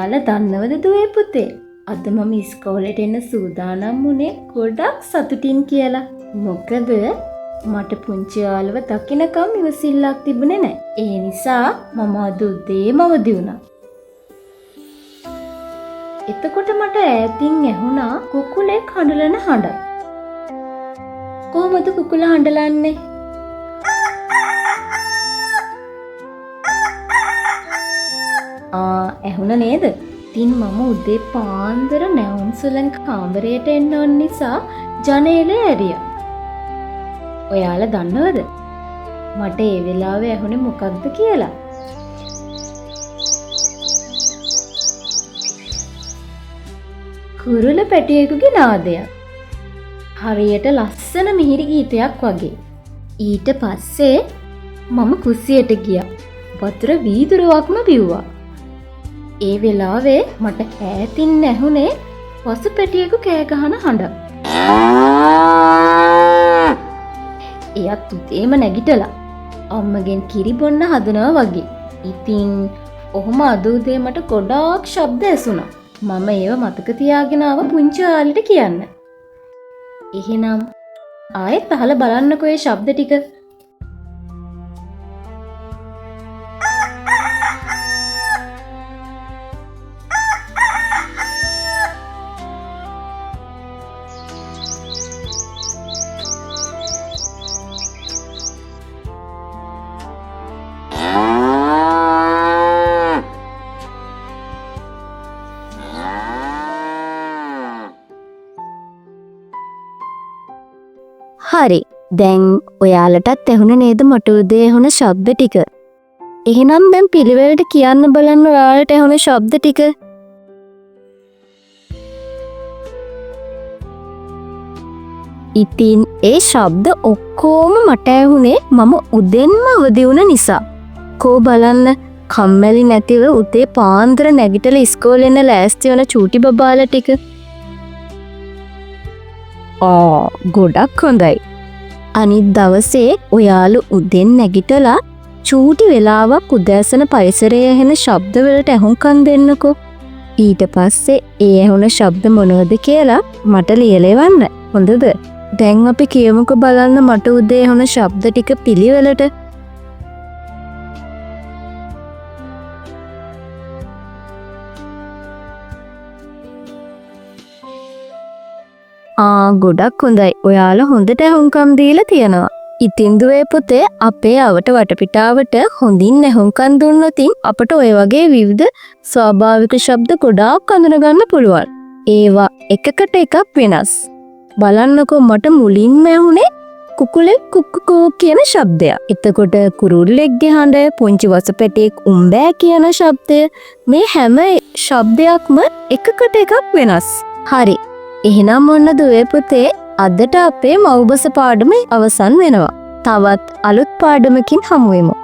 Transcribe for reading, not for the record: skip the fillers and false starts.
ඔයාලා දන්නවද දුවේ පුතේ? අද මම ඉස්කෝලේට එන්න සූදානම් වුණේ ගොඩක් සතුටින් කියලා. මොකද මට පුංචි යාළුව දකින්නකම් ඉවසිල්ලක් තිබුණේ නැහැ. ඒ නිසා මම අද උදේම අවදි වුණා. එතකොට මට ඈතින් ඇහුණා කුකුලෙක් හඬලන හඬ. කොහොමද කුකුලා හඬලන්නේ? ඇහුණ නේද? ඉතින් මම උදේ පාන්දර නැවුම් සුලං කාමරයට එන්න ඕන නිසා ජනේලේ ඇරියා. ඔයාලා දන්නවද? මට ඒ වෙලාවේ ඇහුනේ මොකක්ද කියලා? කුරුල පැටියෙකුගේ නාදයක්. හරියට ලස්සන මිහිරි ගීතයක් වගේ. ඊට පස්සේ මම කුස්සියට ගියා. වතුර වීදුරුවක්ම බිව්වා. ඒ වෙලාවේ මට ඈතින් ඇහුනේ පසු පැටියෙකු කෑ ගහන හඬ. එයත් උදේම නැගිටලා අම්මගෙන් කිරි බොන්න හදනවා වගේ. ඉතින් ඔහොම අද උදේ මට ගොඩාක් ශබ්ද ඇසුණා. මම ඒව මතක තියාගෙන ආව පුංචි ඔයාලට කියන්න. එහෙනම් ආයෙත් අහලා බලන්නකෝ ඒ ශබ්ද ටික. හරි. දැන් ඔයාලටත් ඇහුණ නේද මට උදේ ඇහුණ ශබ්ද ටික? එහෙනම් දැන් පිළිවෙලට කියන්න බලන්න ඔයාලට ඇහුණ ශබ්ද ටික. ඉතින් ඒ ශබ්ද ඔක්කොම මට ඇහුනේ මම උදෙන්ම අවදි වුණ නිසා. කෝ බලන්න කම්මැලි නැතිව උදේ පාන්දර නැගිටලා ඉස්කෝලේ යන ලෑස්ති වෙන චූටි බබාලා ටික. ගොඩක් හොඳයි. අනිත් දවසේ ඔයාලු උදෙන් නැගිටලා චූටි වෙලාවක් උදෑසන පරිසරයේ ඇහෙන ශබ්දවලට ඇහුම්කන් දෙන්නකෝ. ඊට පස්සේ ඒ ඇහුණ ශබ්ද මොනවද කියලා මට ලියලා එවන්න. හොඳද? දැන් අපි කියමුකෝ බලන්න මට උදේ ඇහුණ ශබ්ද ටික පිළිවෙලට. ගොඩක් හොඳයි. ඔයාලා හොඳට ඇහුම්කම් දීලා තියෙනවා. ඉතින් දුවේ පුතේ අපේ අවට වටපිටාවට හොඳින් ඇහුම්කම් දුන්නොත් අපට ඔය වගේ විවිධ ස්වාභාවික ශබ්ද ගොඩාක් අඳුනගන්න පුළුවන්. ඒවා එකකට එකක් වෙනස්. බලන්නකෝ මට මුලින්ම ඇහුනේ කුකුලෙක් කුක්කුකෝ කියන ශබ්දයක්. එතකොට කුරුල්ලෙක්ගේ හඬ, පුංචි වසපැටියෙක් උම්බෑ කියන ශබ්දය, මේ හැම ශබ්දයක්ම එකකට එකක් වෙනස්. හරි. එහෙනම් ඔන්න දුවේ පුතේ අදට අපේ මව්බස පාඩම අවසන් වෙනවා. තවත් අලුත් පාඩමකින් හමු වෙමු.